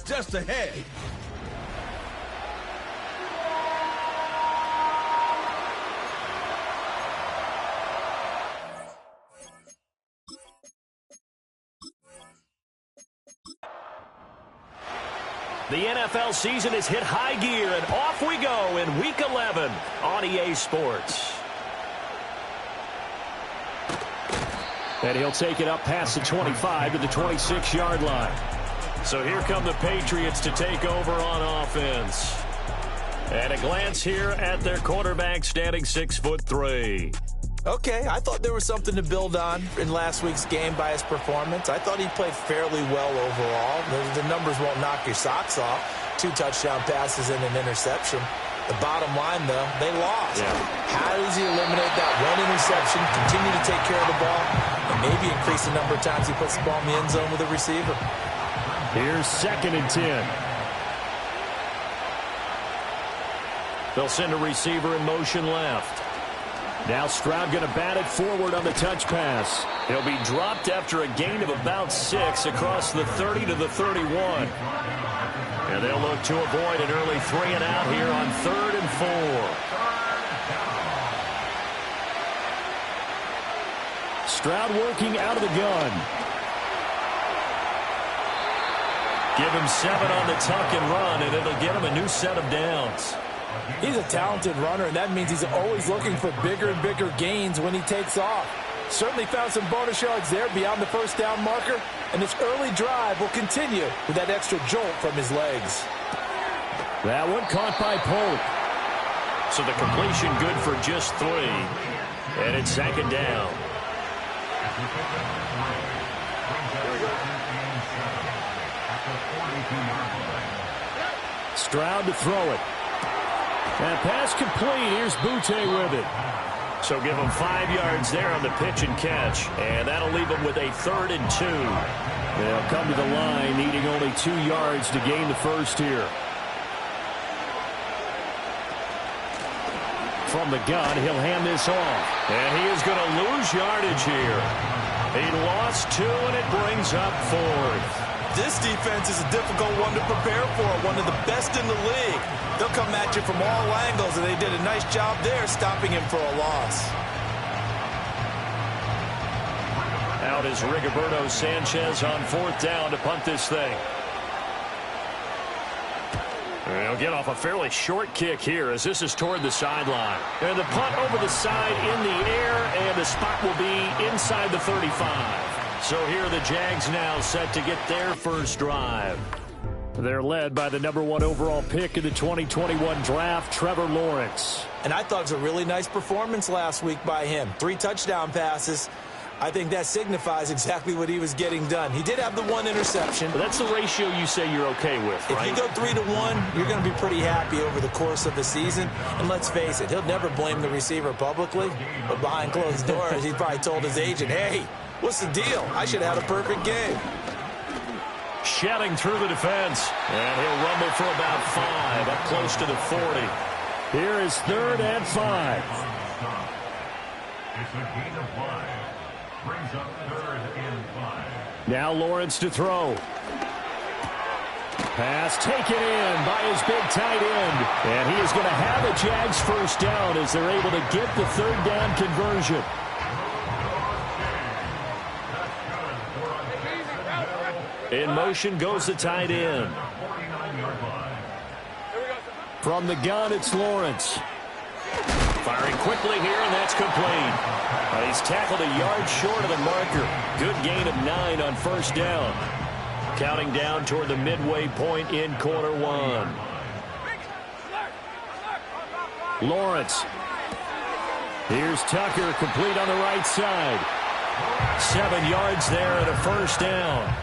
just ahead. The NFL season has hit high gear, and off we go in Week 11 on EA Sports. And he'll take it up past the 25 to the 26-yard line. So here come the Patriots to take over on offense. And a glance here at their quarterback, standing 6'3". Okay, I thought there was something to build on in last week's game by his performance. I thought he played fairly well overall. The numbers won't knock your socks off. 2 touchdown passes and an interception. The bottom line, though, they lost. Yeah. How does he eliminate that one interception, continue to take care of the ball, and maybe increase the number of times he puts the ball in the end zone with a receiver? Here's 2nd and 10. They'll send a receiver in motion left. Now Stroud going to bat it forward on the touch pass. He'll be dropped after a gain of about 6 across the 30 to the 31. And they'll look to avoid an early 3-and-out here on 3rd and 4. Stroud working out of the gun. Give him 7 on the tuck and run, and it'll get him a new set of downs. He's a talented runner, and that means he's always looking for bigger and bigger gains when he takes off. Certainly found some bonus yards there beyond the first down marker, and this early drive will continue with that extra jolt from his legs. That one caught by Polk. So the completion good for just 3, and it's 2nd down. Stroud to throw it. And pass complete. Here's Boutte with it. So give him 5 yards there on the pitch and catch. And that'll leave him with a 3rd and 2. They'll come to the line needing only 2 yards to gain the first here. From the gun, he'll hand this off. And he is going to lose yardage here. He lost 2, and it brings up 4th. This defense is a difficult one to prepare for, one of the best in the league. They'll come at you from all angles, and they did a nice job there stopping him for a loss. Out is Rigoberto Sanchez on 4th down to punt this thing. They'll get off a fairly short kick here as this is toward the sideline. And the punt over the side in the air, and the spot will be inside the 35. So here are the Jags now set to get their first drive. They're led by the #1 overall pick in the 2021 draft, Trevor Lawrence. And I thought it was a really nice performance last week by him. 3 touchdown passes. I think that signifies exactly what he was getting done. He did have the 1 interception. But that's the ratio you say you're okay with, right? If you go 3-1, you're going to be pretty happy over the course of the season. And let's face it, he'll never blame the receiver publicly. But behind closed doors, he probably told his agent, hey, what's the deal? I should have had a perfect game. Shedding through the defense. And he'll rumble for about 5, up close to the 40. Here is 3rd and 5. It's a gain of 5. Brings up 3rd and 5. Now Lawrence to throw. Pass taken in by his big tight end. And he is going to have a Jags first down as they're able to get the 3rd down conversion. In motion goes the tight end. From the gun, it's Lawrence. Firing quickly here, and that's complete. He's tackled a yard short of the marker. Good gain of 9 on first down. Counting down toward the midway point in quarter 1. Lawrence. Here's Tucker, complete on the right side. 7 yards there and a first down.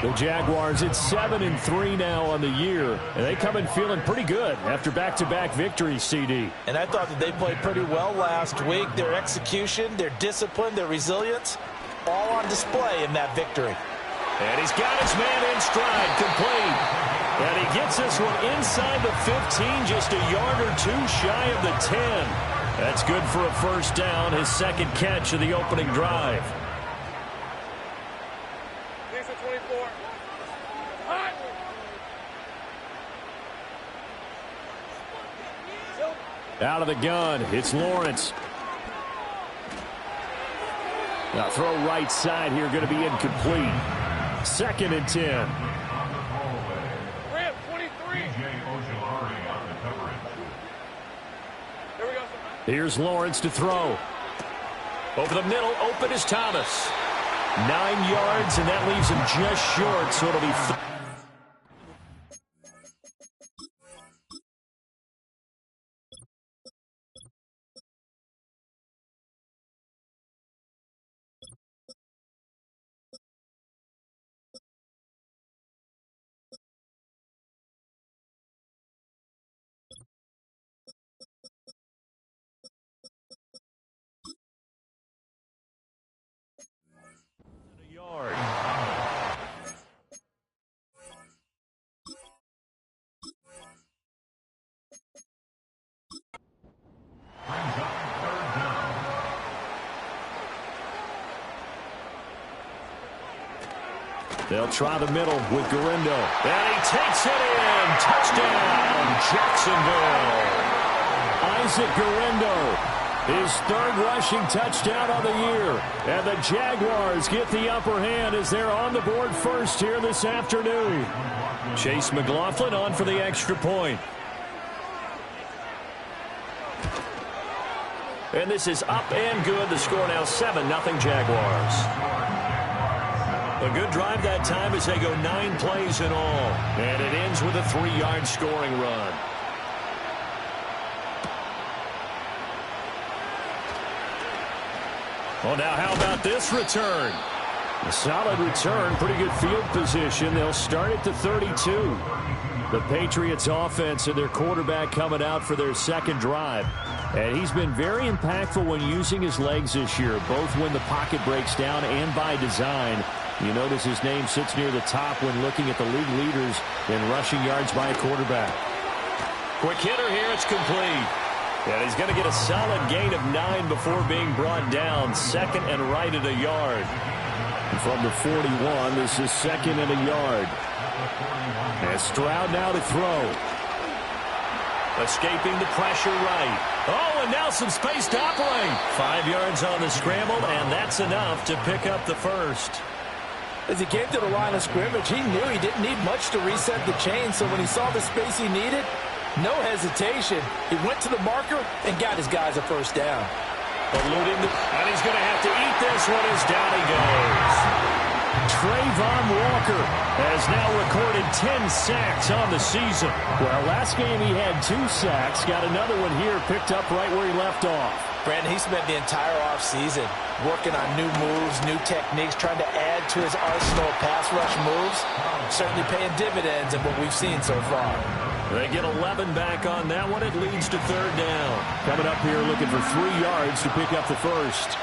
The Jaguars at 7-3 now on the year, and they come in feeling pretty good after back-to-back victories, CD. And I thought that they played pretty well last week. Their execution, their discipline, their resilience, all on display in that victory. And he's got his man in stride, complete. And he gets this one inside the 15, just a yard or 2 shy of the 10. That's good for a first down, his 2nd catch of the opening drive. Out of the gun, it's Lawrence. Now throw right side here, going to be incomplete. 2nd and 10. Ramp 23. Here's Lawrence to throw. Over the middle, open is Thomas. 9 yards, and that leaves him just short, so it'll be... yard. They'll try the middle with Garindo. And he takes it in. Touchdown, Jacksonville. Isaac Garindo, his 3rd rushing touchdown on the year. And the Jaguars get the upper hand as they're on the board first here this afternoon. Chase McLaughlin on for the extra point. And this is up and good. The score now 7-0 Jaguars. A good drive that time as they go 9 plays in all. And it ends with a 3-yard scoring run. Well, now how about this return? A solid return, pretty good field position. They'll start at the 32. The Patriots offense and their quarterback coming out for their 2nd drive. And he's been very impactful when using his legs this year, both when the pocket breaks down and by design. You notice his name sits near the top when looking at the league leaders in rushing yards by a quarterback. Quick hitter here, it's complete. And he's going to get a solid gain of 9 before being brought down. 2nd and right at a yard. And from the 41, this is 2nd and a yard. And Stroud now to throw. Escaping the pressure right. Oh, and now some space to operate. 5 yards on the scramble, and that's enough to pick up the first. As he came to the line of scrimmage, he knew he didn't need much to reset the chain, so when he saw the space he needed, no hesitation. He went to the marker and got his guys a first down. And he's going to have to eat this one as down he goes. Trayvon Walker has now recorded 10 sacks on the season. Well, last game he had 2 sacks. Got another one here picked up right where he left off. Brandon, he spent the entire offseason working on new moves, new techniques, trying to add to his arsenal of pass rush moves. Certainly paying dividends in what we've seen so far. They get 11 back on that one. It leads to 3rd down. Coming up here looking for 3 yards to pick up the first.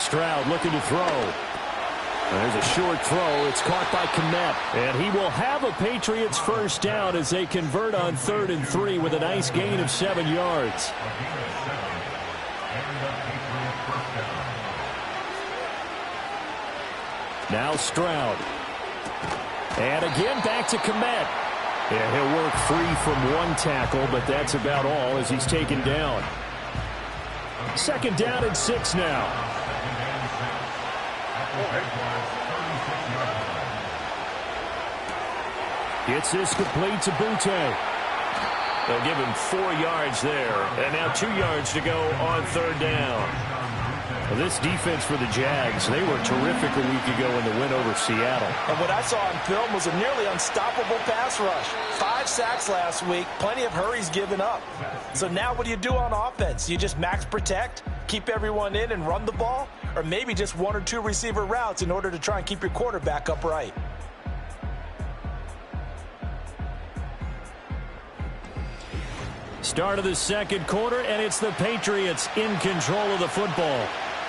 Stroud looking to throw. There's a short throw. It's caught by Kmet. And he will have a Patriots first down as they convert on 3rd and 3 with a nice gain of 7 yards. Now Stroud. And again back to Kmet. And he'll work free from 1 tackle, but that's about all as he's taken down. 2nd down and 6 now. Gets this complete to Butte. They'll give him 4 yards there. And now 2 yards to go on 3rd down. Well, this defense for the Jags, they were terrific a week ago in the win over Seattle. And what I saw on film was a nearly unstoppable pass rush. 5 sacks last week, plenty of hurries given up. So now what do you do on offense? You just max protect, keep everyone in and run the ball? Or maybe just 1 or 2 receiver routes in order to try and keep your quarterback upright? Start of the 2nd quarter, and it's the Patriots in control of the football.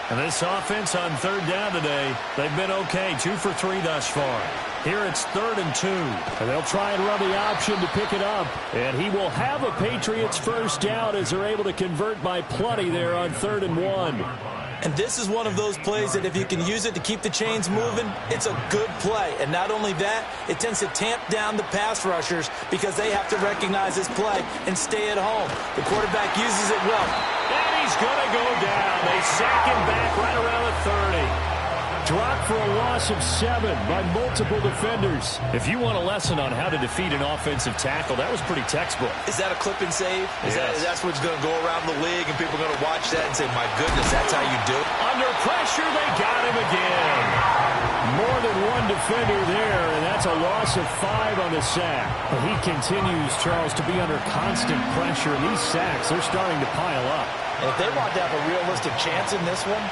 And this offense on 3rd down today, they've been okay, 2 for 3 thus far. Here it's 3rd and 2. And they'll try and run the option to pick it up. And he will have a Patriots first down as they're able to convert by plenty there on 3rd and 1. And this is one of those plays that if you can use it to keep the chains moving, it's a good play. And not only that, it tends to tamp down the pass rushers because they have to recognize this play and stay at home. The quarterback uses it well. And he's going to go down. They sack him back right around the 30. Dropped for a loss of 7 by multiple defenders. If you want a lesson on how to defeat an offensive tackle, that was pretty textbook. Is that a clip and save? Yes. That's what's going to go around the league, and people are going to watch that and say, my goodness, that's how you do it? Under pressure, they got him again. More than one defender there, and that's a loss of 5 on the sack. But he continues, Charles, to be under constant pressure, and these sacks, they're starting to pile up. And if they want to have a realistic chance in this one,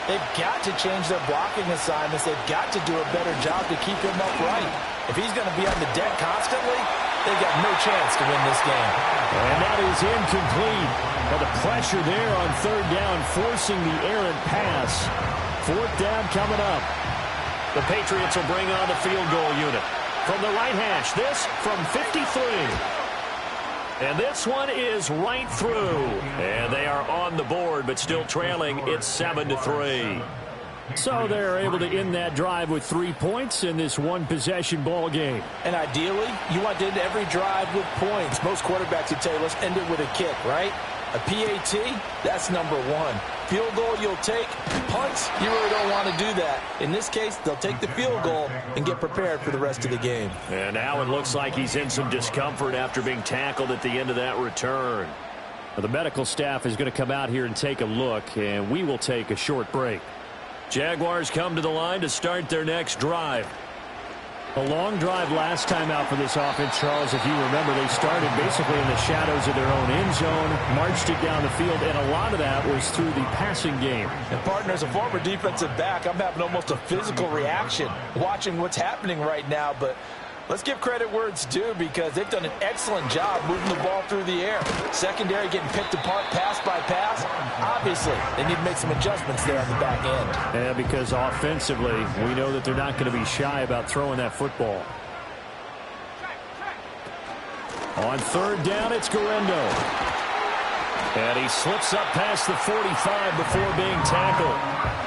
they've got to change their blocking assignments. They've got to do a better job to keep him upright. If he's going to be on the deck constantly, they've got no chance to win this game. And that is incomplete. But the pressure there on 3rd down, forcing the errant pass. 4th down coming up. The Patriots will bring on the field goal unit. From the right hash, this from 53. And this one is right through. And they are on the board, but still trailing. It's 7-3. So they're able to end that drive with 3 points in this one-possession ball game. And ideally, you want to end every drive with points. Most quarterbacks would tell you, let's end it with a kick, right? A PAT, that's number 1. Field goal you'll take. Punts, you really don't want to do that. In this case, they'll take the field goal and get prepared for the rest of the game. And now it looks like he's in some discomfort after being tackled at the end of that return. Well, the medical staff is going to come out here and take a look, and we will take a short break. Jaguars come to the line to start their next drive. A long drive last time out for this offense, Charles. If you remember, they started basically in the shadows of their own end zone, marched it down the field, and a lot of that was through the passing game. And, partner, as a former defensive back, I'm having almost a physical reaction watching what's happening right now. But let's give credit where it's due because they've done an excellent job moving the ball through the air. Secondary getting picked apart pass by pass. Obviously, they need to make some adjustments there on the back end. Yeah, because offensively, we know that they're not going to be shy about throwing that football. On 3rd down, it's Guerendo. And he slips up past the 45 before being tackled.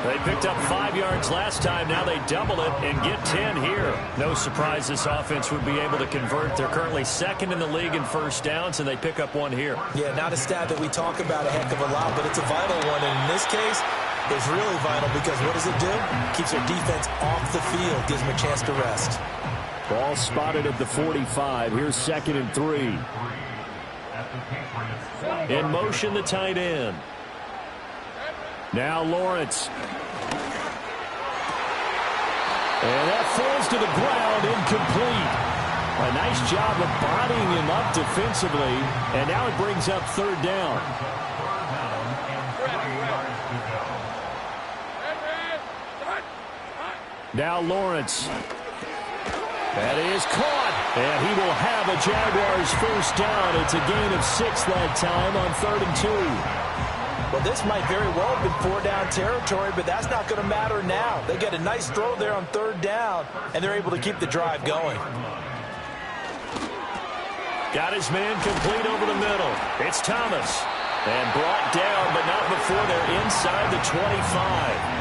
They picked up 5 yards last time. Now they double it and get 10 here. No surprise this offense would be able to convert. They're currently 2nd in the league in first downs, and they pick up 1 here. Yeah, not a stat that we talk about a heck of a lot, but it's a vital one. And in this case, it's really vital because what does it do? Keeps their defense off the field, gives them a chance to rest. Ball spotted at the 45. Here's 2nd and 3. In motion, the tight end. Now Lawrence. And that falls to the ground, incomplete. A nice job of bodying him up defensively. And now it brings up 3rd down. Now Lawrence. That is caught. And he will have a Jaguars first down. It's a gain of 6 that time on 3rd and 2. Well, this might very well have been 4-down territory, but that's not going to matter now. They get a nice throw there on 3rd down, and they're able to keep the drive going. Got his man complete over the middle. It's Thomas. And brought down, but not before they're inside the 25.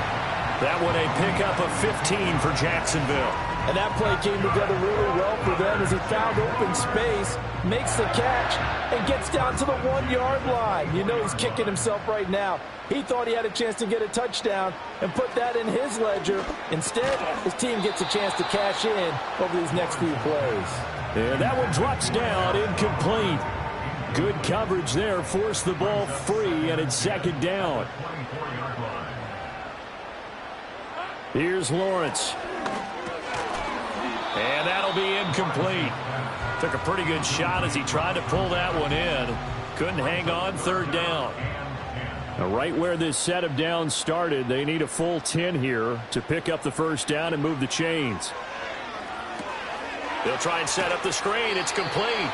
That one a pickup of 15 for Jacksonville. And that play came together really well for them as he found open space, makes the catch, and gets down to the 1-yard line. You know he's kicking himself right now. He thought he had a chance to get a touchdown and put that in his ledger. Instead, his team gets a chance to cash in over these next few plays. And that one drops down, incomplete. Good coverage there, forced the ball free, and it's 2nd down. Here's Lawrence. And that'll be incomplete. Took a pretty good shot as he tried to pull that one in. Couldn't hang on, 3rd down. Now, right where this set of downs started, they need a full 10 here to pick up the first down and move the chains. They'll try and set up the screen. It's complete.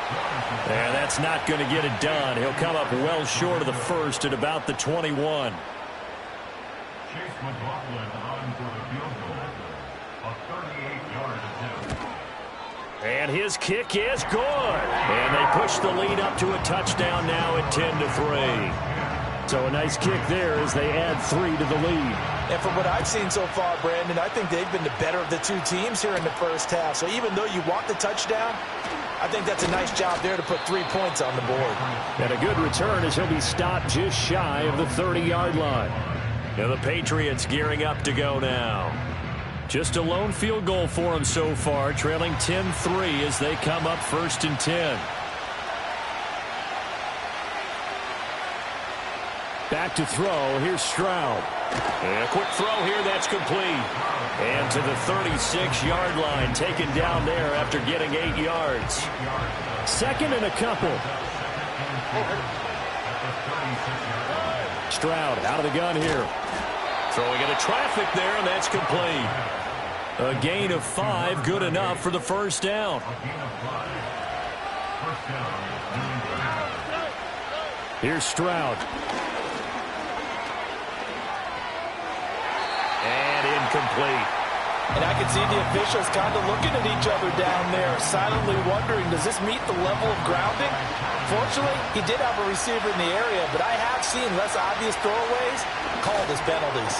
And that's not going to get it done. He'll come up well short of the first at about the 21. And his kick is good. And they push the lead up to a touchdown now at 10-3. So a nice kick there as they add 3 to the lead. And from what I've seen so far, Brandon, I think they've been the better of the two teams here in the first half. So even though you want the touchdown, I think that's a nice job there to put 3 points on the board. And a good return as he'll be stopped just shy of the 30-yard line. Now the Patriots gearing up to go now. Just a lone field goal for them so far, trailing 10-3 as they come up 1st and 10. Back to throw. Here's Stroud. And a quick throw here. That's complete. And to the 36-yard line. Taken down there after getting 8 yards. 2nd and a couple. Stroud out of the gun here. Throwing into traffic there, and that's complete. A gain of 5. Good enough for the first down. Here's Stroud. Incomplete. And I can see the officials kind of looking at each other down there, silently wondering, does this meet the level of grounding? Fortunately, he did have a receiver in the area, but I have seen less obvious throwaways called as penalties.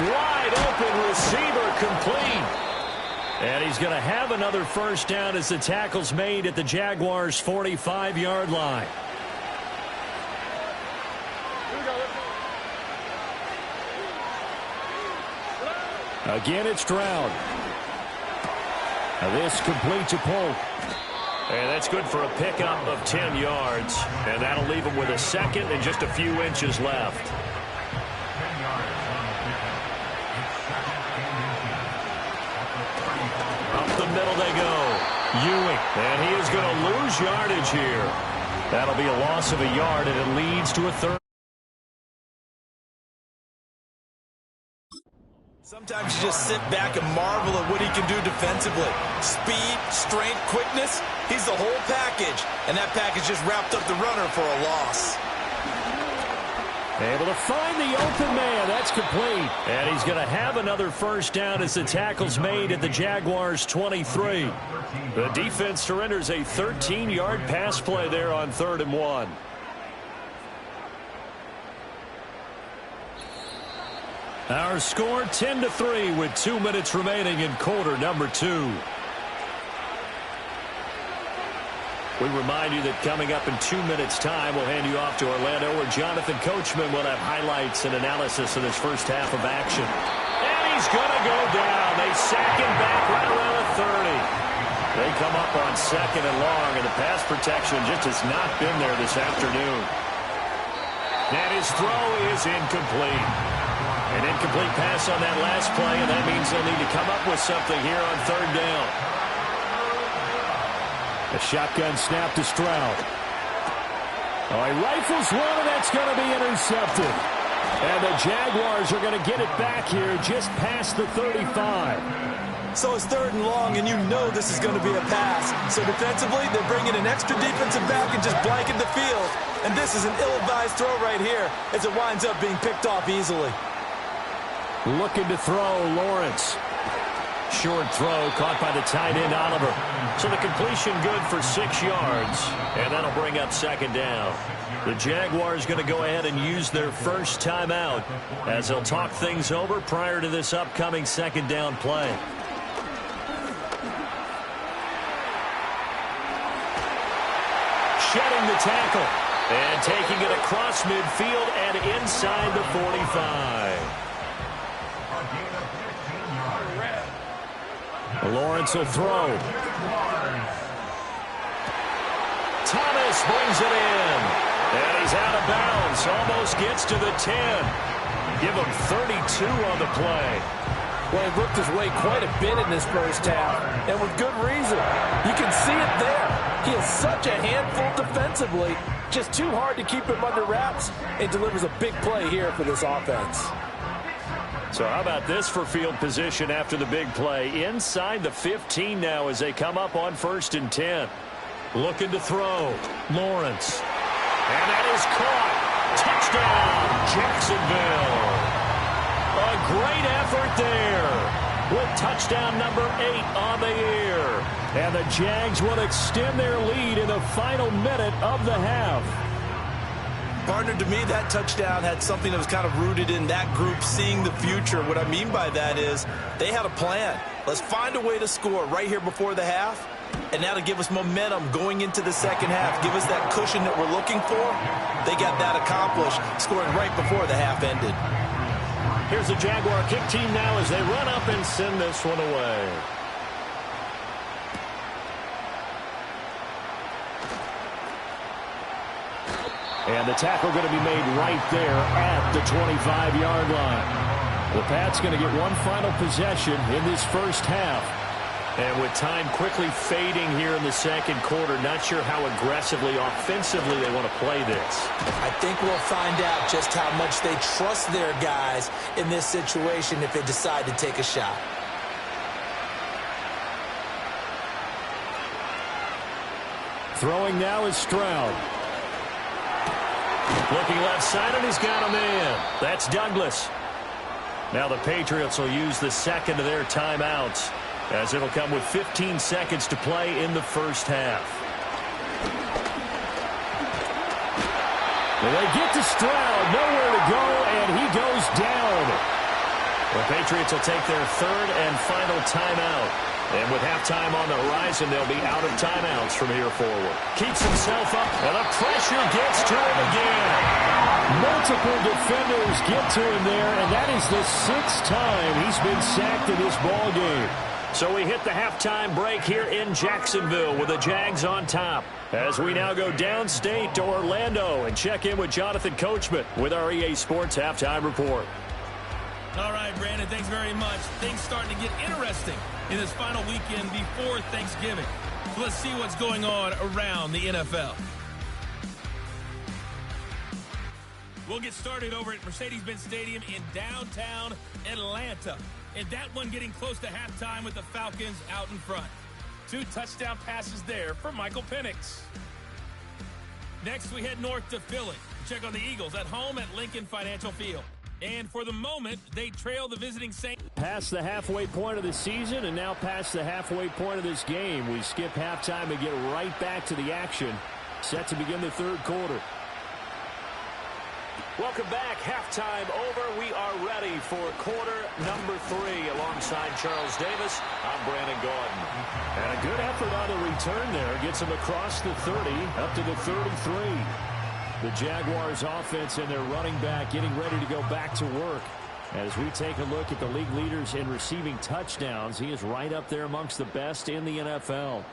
Wide open receiver complete. And he's going to have another first down as the tackle's made at the Jaguars' 45-yard line. Again, it's Stroud. Now this complete to Polk. And that's good for a pickup of 10 yards. And that'll leave him with a 2nd and just a few inches left. Up the middle they go. Ewing. And he is going to lose yardage here. That'll be a loss of a yard, and it leads to a 3rd. Sometimes you just sit back and marvel at what he can do defensively. Speed, strength, quickness, he's the whole package. And that package just wrapped up the runner for a loss. Able to find the open man. That's complete. And he's going to have another first down as the tackle's made at the Jaguars' 23. The defense surrenders a 13-yard pass play there on 3rd and 1. Our score 10-3 with 2 minutes remaining in quarter number 2. We remind you that coming up in 2 minutes' time, we'll hand you off to Orlando, where Jonathan Coachman will have highlights and analysis of this first half of action. And he's going to go down. They sack him back right around the 30. They come up on 2nd and long, and the pass protection just has not been there this afternoon. And his throw is incomplete. An incomplete pass on that last play, and that means they'll need to come up with something here on 3rd down. A shotgun snap to Stroud. Oh, he rifles one, and that's going to be intercepted. And the Jaguars are going to get it back here just past the 35. So it's 3rd and long, and you know this is going to be a pass. So defensively, they're bringing an extra defensive back and just blanket the field. And this is an ill-advised throw right here as it winds up being picked off easily. Looking to throw, Lawrence. Short throw caught by the tight end, Oliver. So the completion good for 6 yards, and that'll bring up 2nd down. The Jaguars going to go ahead and use their first timeout as they'll talk things over prior to this upcoming 2nd down play. Shedding the tackle and taking it across midfield and inside the 45. Lawrence will throw. Thomas brings it in. And he's out of bounds. Almost gets to the 10. Give him 32 on the play. Well, he worked his way quite a bit in this first half, and with good reason. You can see it there. He is such a handful defensively. Just too hard to keep him under wraps, and delivers a big play here for this offense. So how about this for field position after the big play? Inside the 15 now as they come up on 1st and 10. Looking to throw. Lawrence. And that is caught. Touchdown, Jacksonville. A great effort there with touchdown number 8 on the year. And the Jags will extend their lead in the final minute of the half. Partner, to me, that touchdown had something that was kind of rooted in that group seeing the future. What I mean by that is they had a plan. Let's find a way to score right here before the half, and that'll give us momentum going into the second half. Give us that cushion that we're looking for. They got that accomplished, scoring right before the half ended. Here's the Jaguar kick team now as they run up and send this one away. And the tackle going to be made right there at the 25-yard line. The Pats going to get one final possession in this first half. And with time quickly fading here in the second quarter, not sure how aggressively, offensively they want to play this. I think we'll find out just how much they trust their guys in this situation if they decide to take a shot. Throwing now is Stroud. Looking left side, and he's got a man. That's Douglas. Now the Patriots will use the second of their timeouts, as it'll come with 15 seconds to play in the first half. And they get to Stroud, nowhere to go, and he goes down. The Patriots will take their third and final timeout. And with halftime on the horizon, they'll be out of timeouts from here forward. Keeps himself up, and the pressure gets to him again. Multiple defenders get to him there, and that is the sixth time he's been sacked in this ball game. So we hit the halftime break here in Jacksonville with the Jags on top. As we now go downstate to Orlando and check in with Jonathan Coachman with our EA Sports Halftime Report. All right, Brandon, thanks very much. Things starting to get interesting in this final weekend before Thanksgiving. So let's see what's going on around the NFL. We'll get started over at Mercedes-Benz Stadium in downtown Atlanta. And that one getting close to halftime with the Falcons out in front. 2 touchdown passes there for Michael Penix. Next, we head north to Philly. Check on the Eagles at home at Lincoln Financial Field. And for the moment, they trail the visiting Saints. Past the halfway point of the season and now past the halfway point of this game. We skip halftime and get right back to the action. Set to begin the third quarter. Welcome back. Halftime over. We are ready for quarter number 3. Alongside Charles Davis, I'm Brandon Gordon. And a good effort on the return there. Gets him across the 30, up to the 33. The Jaguars offense and their running back getting ready to go back to work. As we take a look at the league leaders in receiving touchdowns, he is right up there amongst the best in the NFL.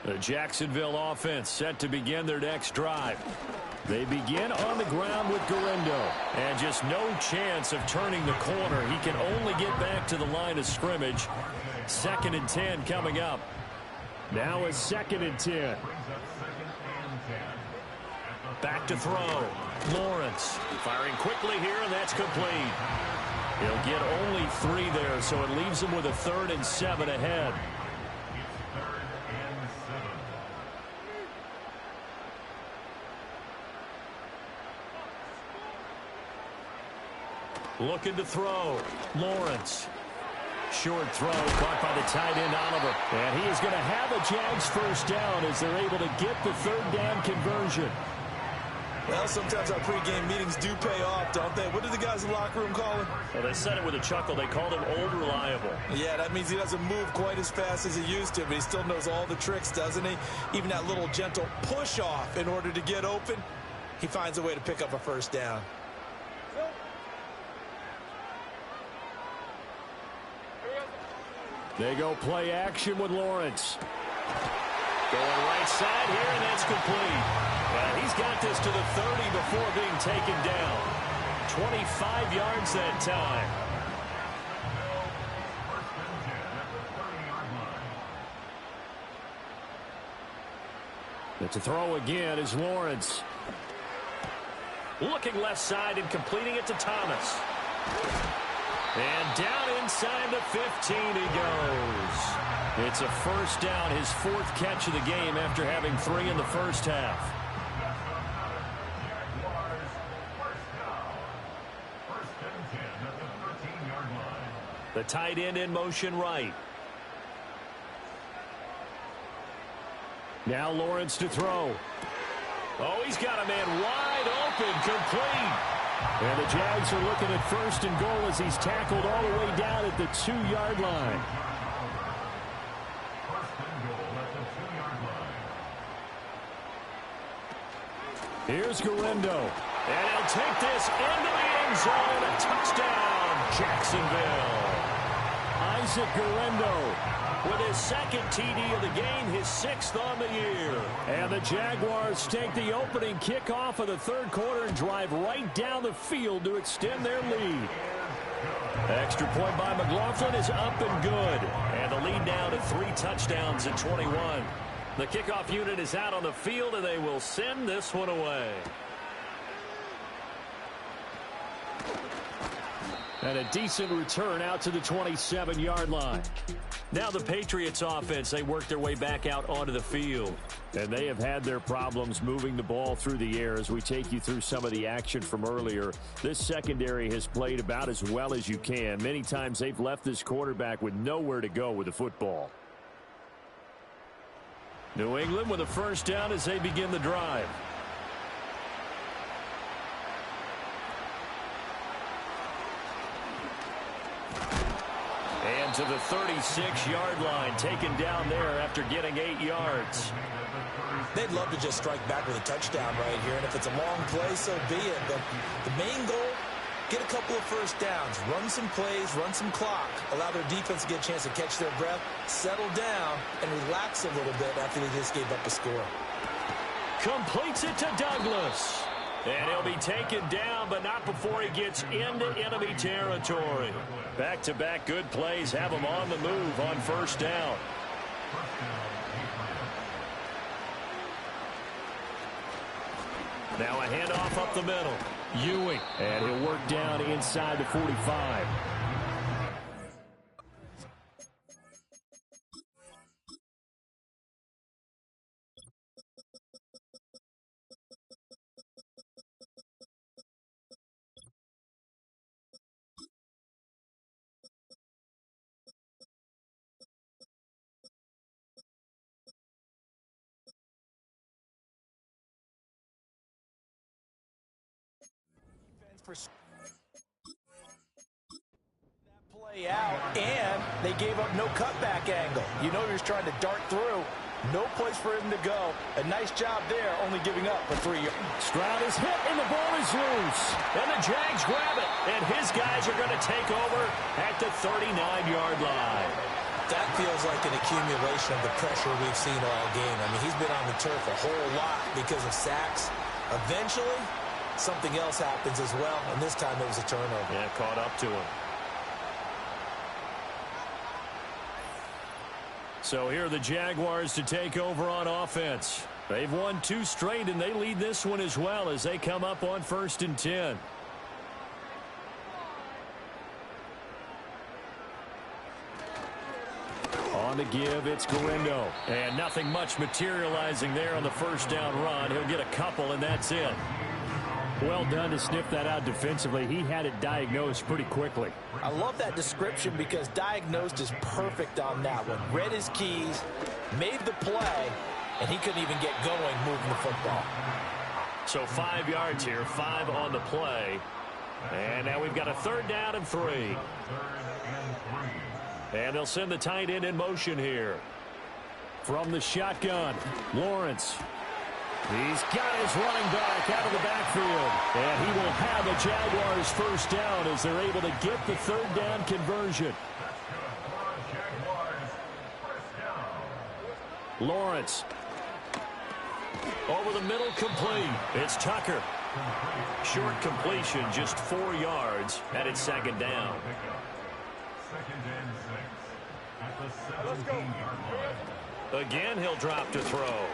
The Jacksonville offense set to begin their next drive. They begin on the ground with Guerendo. And just no chance of turning the corner. He can only get back to the line of scrimmage. 2nd and 10 coming up. Now is 2nd and 10. Back to throw. Lawrence firing quickly here, and that's complete. He'll get only 3 there, so it leaves him with a 3rd and 7 ahead. Looking to throw. Lawrence. Short throw caught by the tight end Oliver. And he is going to have a Jags first down as they're able to get the 3rd down conversion. Well, sometimes our pregame meetings do pay off, don't they? What did the guys in the locker room call him? Well, they said it with a chuckle. They called him Old Reliable. Yeah, that means he doesn't move quite as fast as he used to, but he still knows all the tricks, doesn't he? Even that little gentle push-off in order to get open, he finds a way to pick up a first down. They go play action with Lawrence. Going right side here, and that's complete. And he's got this to the 30 before being taken down. 25 yards that time. But to throw again is Lawrence. Looking left side and completing it to Thomas. And down inside the 15 he goes. It's a first down, his 4th catch of the game after having 3 in the first half. The tight end in motion right. Now Lawrence to throw. Oh, he's got a man wide open, complete. And the Jags are looking at first and goal as he's tackled all the way down at the 2-yard line. First and goal at the 2-yard line. Here's Guerrero. And he'll take this into the end zone. A touchdown, Jacksonville. Isaac Guerrero with his second TD of the game, his 6th on the year. And the Jaguars take the opening kickoff of the third quarter and drive right down the field to extend their lead. Extra point by McLaughlin is up and good. And the lead now to 3 touchdowns at 21. The kickoff unit is out on the field, and they will send this one away. And a decent return out to the 27-yard line. Now the Patriots offense, they work their way back out onto the field. And they have had their problems moving the ball through the air as we take you through some of the action from earlier. This secondary has played about as well as you can. Many times they've left this quarterback with nowhere to go with the football. New England with a first down as they begin the drive. And to the 36-yard line, taken down there after getting 8 yards. They'd love to just strike back with a touchdown right here, and if it's a long play, so be it. But the main goal, get a couple of first downs, run some plays, run some clock, allow their defense to get a chance to catch their breath, settle down, and relax a little bit after they just gave up a score. Completes it to Douglas. And he'll be taken down, but not before he gets into enemy territory. Back-to-back good plays have him on the move on first down. Now a handoff up the middle. Ewing. And he'll work down inside the 45. That play out, and they gave up no cutback angle. You know he was trying to dart through. No place for him to go. A nice job there, only giving up for 3 yards. Stroud is hit, and the ball is loose. And the Jags grab it, and his guys are going to take over at the 39-yard line. That feels like an accumulation of the pressure we've seen all game. I mean, he's been on the turf a whole lot because of sacks. Eventually, something else happens as well, and this time it was a turnover. Yeah, caught up to him. So here are the Jaguars to take over on offense. They've won 2 straight, and they lead this one as well as they come up on 1st and 10. On the give, it's Guerrero. And nothing much materializing there on the first down run. He'll get a couple, and that's it. Well done to sniff that out defensively. He had it diagnosed pretty quickly. I love that description because diagnosed is perfect on that one. Read his keys, made the play, and he couldn't even get going moving the football. So 5 yards here, 5 on the play. And now we've got a 3rd down and 3. And they'll send the tight end in motion here. From the shotgun, Lawrence. He's got his running back out of the backfield. And he will have a Jaguars first down as they're able to get the 3rd down conversion. Lawrence. Over the middle, complete. It's Tucker. Short completion, just 4 yards, and it's 2nd down. 2nd and 6 at the 17-yard line. Again, he'll drop to throw.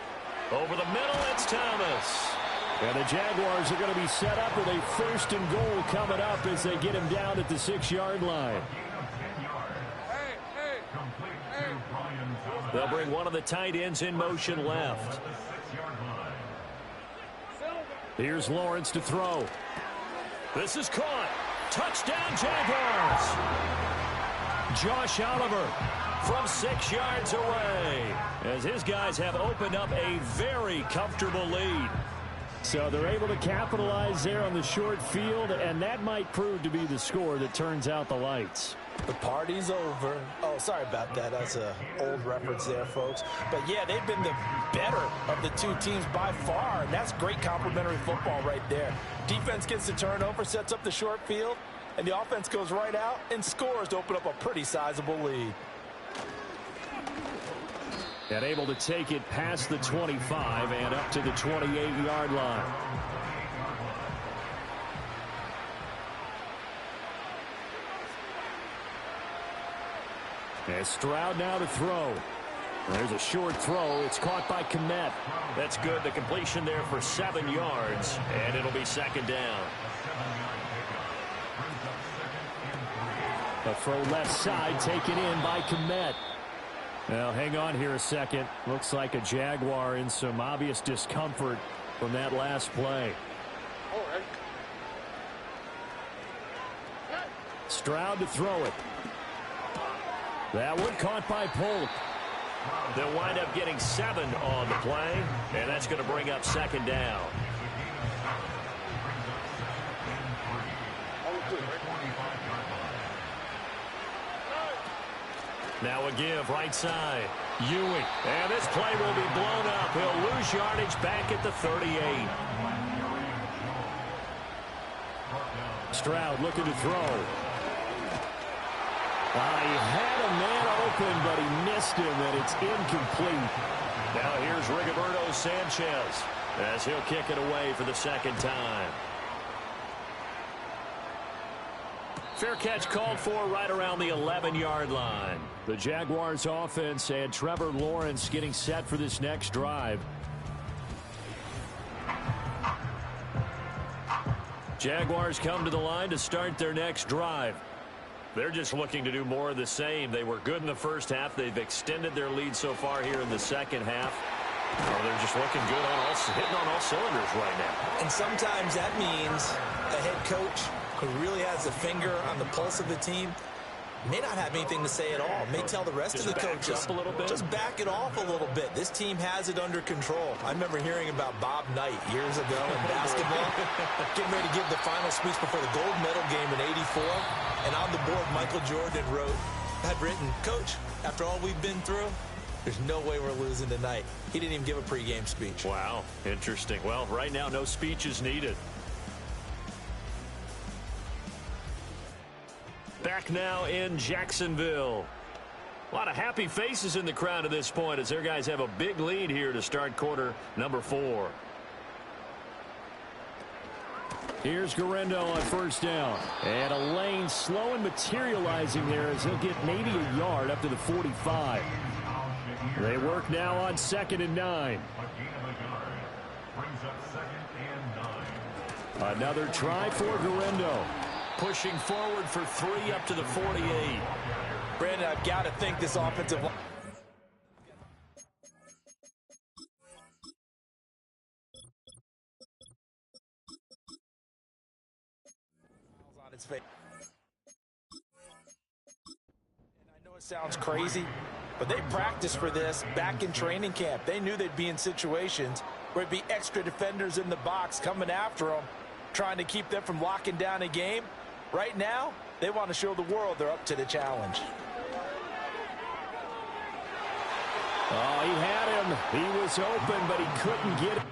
Over the middle, it's Thomas. And the Jaguars are going to be set up with a 1st and goal coming up as they get him down at the 6-yard line. They'll bring one of the tight ends in motion left. Here's Lawrence to throw. This is caught. Touchdown, Jaguars. Josh Oliver from 6 yards away as his guys have opened up a very comfortable lead. So they're able to capitalize there on the short field, and that might prove to be the score that turns out the lights. The party's over. Oh, sorry about that. That's an old reference there, folks. But, yeah, they've been the better of the two teams by far, and that's great complementary football right there. Defense gets the turnover, sets up the short field, and the offense goes right out and scores to open up a pretty sizable lead. And able to take it past the 25 and up to the 28-yard line. And Stroud now to throw. There's a short throw. It's caught by Kmet. That's good. The completion there for 7 yards, and it'll be second down. A throw left side taken in by Kmet. Now, hang on here a second. Looks like a Jaguar in some obvious discomfort from that last play. Stroud to throw it. That one caught by Polk. They'll wind up getting 7 on the play, and that's going to bring up second down. Now a give right side. Ewing. And this play will be blown up. He'll lose yardage back at the 38. Stroud looking to throw. He had a man open, but he missed him, and it's incomplete. Now here's Rigoberto Sanchez as he'll kick it away for the second time. Fair catch called for right around the 11-yard line. The Jaguars offense and Trevor Lawrence getting set for this next drive. Jaguars come to the line to start their next drive. They're just looking to do more of the same. They were good in the first half. They've extended their lead so far here in the second half. They're just looking good hitting on all cylinders right now. And sometimes that means a head coach who really has a finger on the pulse of the team may not have anything to say at all. May tell the rest of the coaches, just back it off a little bit. This team has it under control. I remember hearing about Bob Knight years ago in basketball, getting ready to give the final speech before the gold medal game in '84. And on the board, Michael Jordan had written, "Coach, after all we've been through, there's no way we're losing tonight." He didn't even give a pregame speech. Wow, interesting. Well, right now, no speech is needed. Back now in Jacksonville. A lot of happy faces in the crowd at this point as their guys have a big lead here to start quarter number 4. Here's Guerrero on first down. And a lane slow and materializing there as he'll get maybe a yard up to the 45. They work now on 2nd and 9. Another try for Guerrero. Pushing forward for 3 up to the 48. Brandon, I've got to think this offensive line. On its face. And I know it sounds crazy, but they practiced for this back in training camp. They knew they'd be in situations where it'd be extra defenders in the box coming after them, trying to keep them from locking down a game. Right now, they want to show the world they're up to the challenge. Oh, he had him. He was open, but he couldn't get it.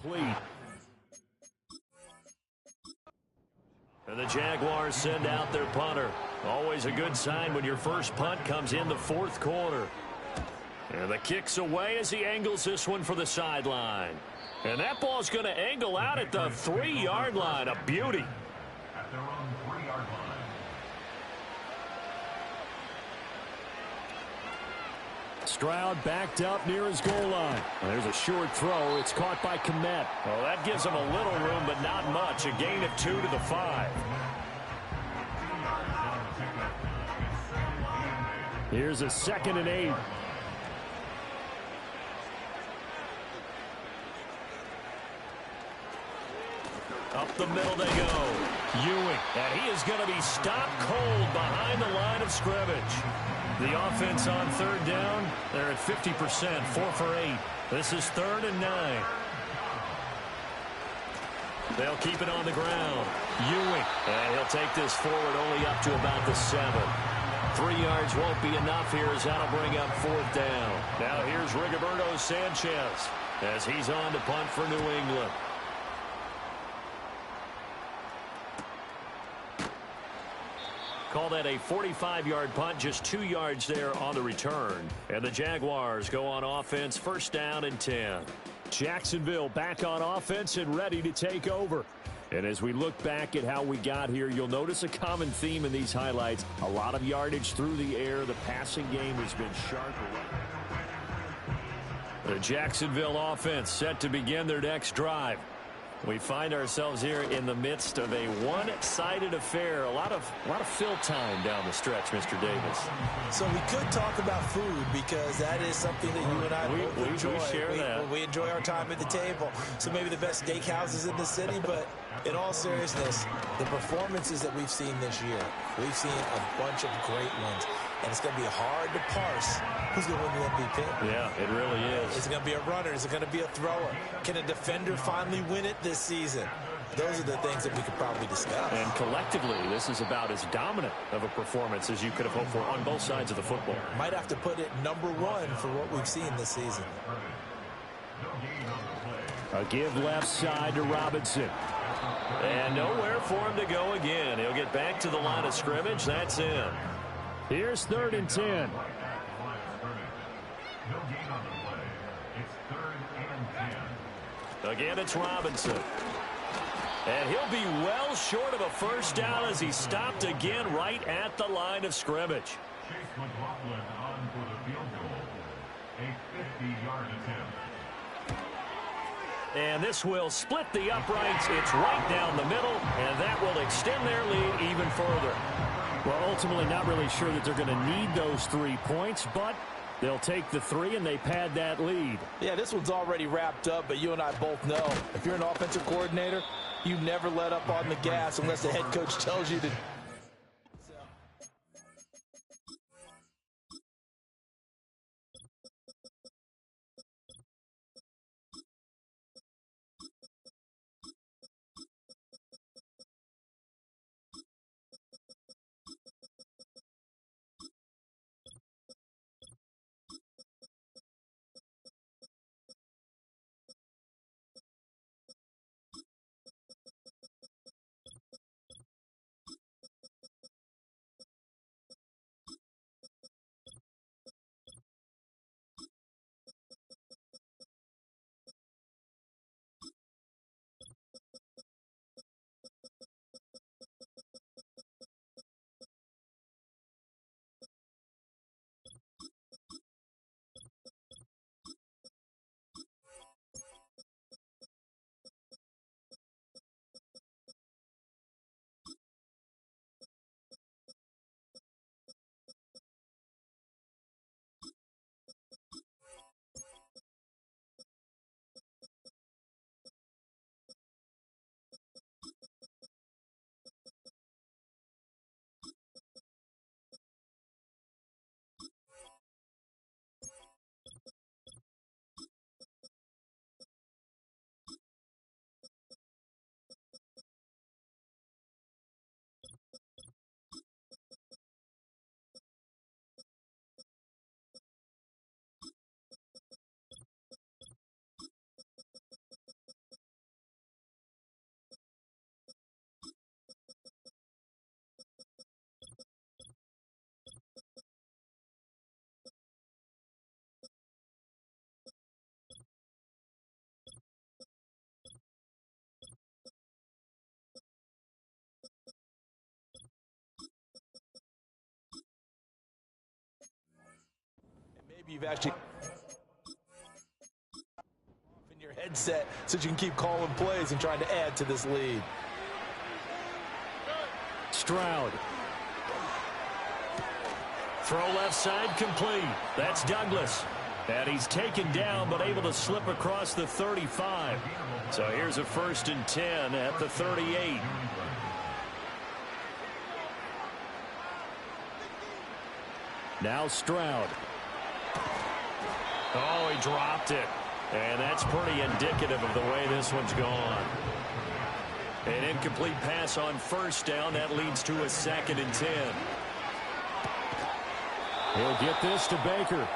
Complete. And the Jaguars send out their punter. Always a good sign when your first punt comes in the 4th quarter. And the kick's away as he angles this one for the sideline. And that ball's going to angle out at the 3-yard line. A beauty. At their own 3-yard line. Stroud backed up near his goal line. There's a short throw. It's caught by Kmet. Well, that gives him a little room, but not much. A gain of 2 to the 5. Here's a 2nd and 8. Up the middle they go. Ewing. And he is going to be stopped cold behind the line of scrimmage. The offense on 3rd down. They're at 50%, 4 for 8. This is 3rd and 9. They'll keep it on the ground. Ewing. And he'll take this forward only up to about the 7. 3 yards won't be enough here as that'll bring up 4th down. Now here's Rigoberto Sanchez as he's on to punt for New England. Call that a 45-yard punt, just 2 yards there on the return. And the Jaguars go on offense, 1st down and 10. Jacksonville back on offense and ready to take over. And as we look back at how we got here, you'll notice a common theme in these highlights. A lot of yardage through the air. The passing game has been sharp. The Jacksonville offense set to begin their next drive. We find ourselves here in the midst of a one-sided affair. A lot of fill time down the stretch, Mr. Davis. So we could talk about food because that is something that you and I both enjoy. We share that. We enjoy our time at the table. So maybe the best steakhouses in the city, but in all seriousness, the performances that we've seen this year, we've seen a bunch of great ones. And it's going to be hard to parse who's going to win the MVP. Yeah, it really is. Is it going to be a runner? Is it going to be a thrower? Can a defender finally win it this season? Those are the things that we could probably discuss. And collectively, this is about as dominant of a performance as you could have hoped for on both sides of the football. Might have to put it number 1 for what we've seen this season. A give left side to Robinson. And nowhere for him to go again. He'll get back to the line of scrimmage. That's in. Here's 3rd and 10. Again, it's Robinson. And he'll be well short of a 1st down as he's stopped again right at the line of scrimmage. On for the field goal. A 50-yard attempt. And this will split the uprights. It's right down the middle, and that will extend their lead even further. Well, ultimately not really sure that they're going to need those 3 points, but they'll take the 3 and they pad that lead. Yeah, this one's already wrapped up, but you and I both know if you're an offensive coordinator, you never let up on the gas unless the head coach tells you to. You've actually in your headset so you can keep calling plays and trying to add to this lead. Stroud. Throw left side complete. That's Douglas. And he's taken down but able to slip across the 35. So here's a 1st and 10 at the 38. Now Stroud. Oh, he dropped it. And that's pretty indicative of the way this one's gone. An incomplete pass on 1st down. That leads to a 2nd and 10. He'll get this to Baker.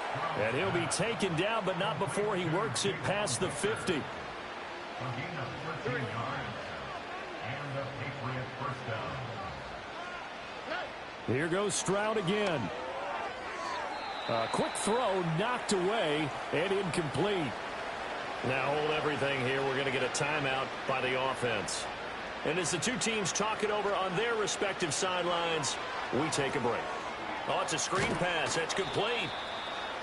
And he'll be taken down, but not before he works it past the 50. Here goes Stroud again. A quick throw knocked away and incomplete. Now hold everything here. We're going to get a timeout by the offense. And as the two teams talk it over on their respective sidelines, we take a break. Oh, it's a screen pass. That's complete.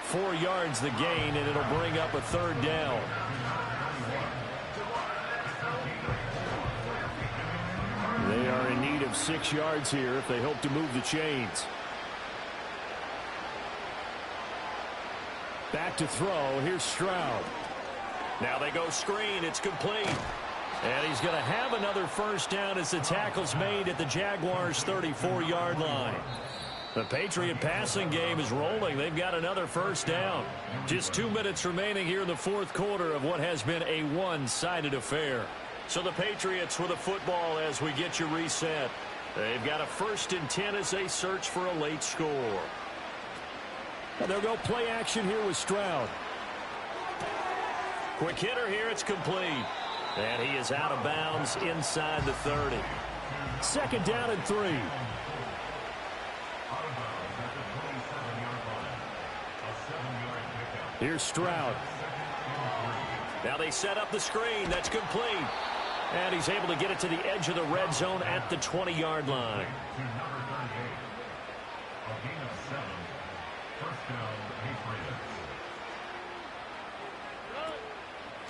4 yards the gain, and it'll bring up a 3rd down. They are in need of 6 yards here if they hope to move the chains. Back to throw. Here's Stroud. Now they go screen. It's complete. And he's going to have another 1st down as the tackle's made at the Jaguars' 34-yard line. The Patriot passing game is rolling. They've got another 1st down. Just 2 minutes remaining here in the 4th quarter of what has been a one-sided affair. So the Patriots with a football as we get you reset. They've got a 1st and 10 as they search for a late score. And they'll go play action here with Stroud. Quick hitter here. It's complete. And he is out of bounds inside the 30. 2nd down and 3. Here's Stroud. Now they set up the screen. That's complete. And he's able to get it to the edge of the red zone at the 20-yard line.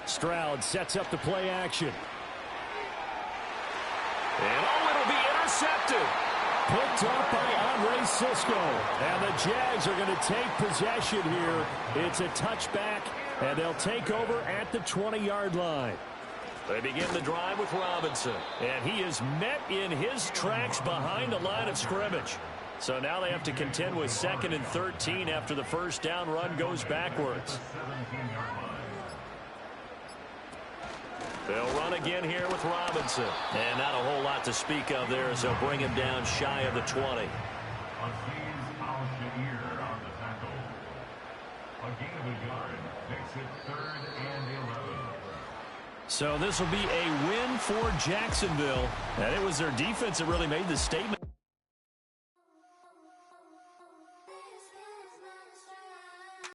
Stroud sets up the play action. And oh, it'll be intercepted. Picked up by Andre Cisco. And the Jags are going to take possession here. It's a touchback, and they'll take over at the 20-yard line. They begin the drive with Robinson. And he is met in his tracks behind the line of scrimmage. So now they have to contend with 2nd and 13 after the 1st down run goes backwards. They'll run again here with Robinson. And not a whole lot to speak of there as they'll bring him down shy of the 20. So this will be a win for Jacksonville. And it was their defense that really made the statement.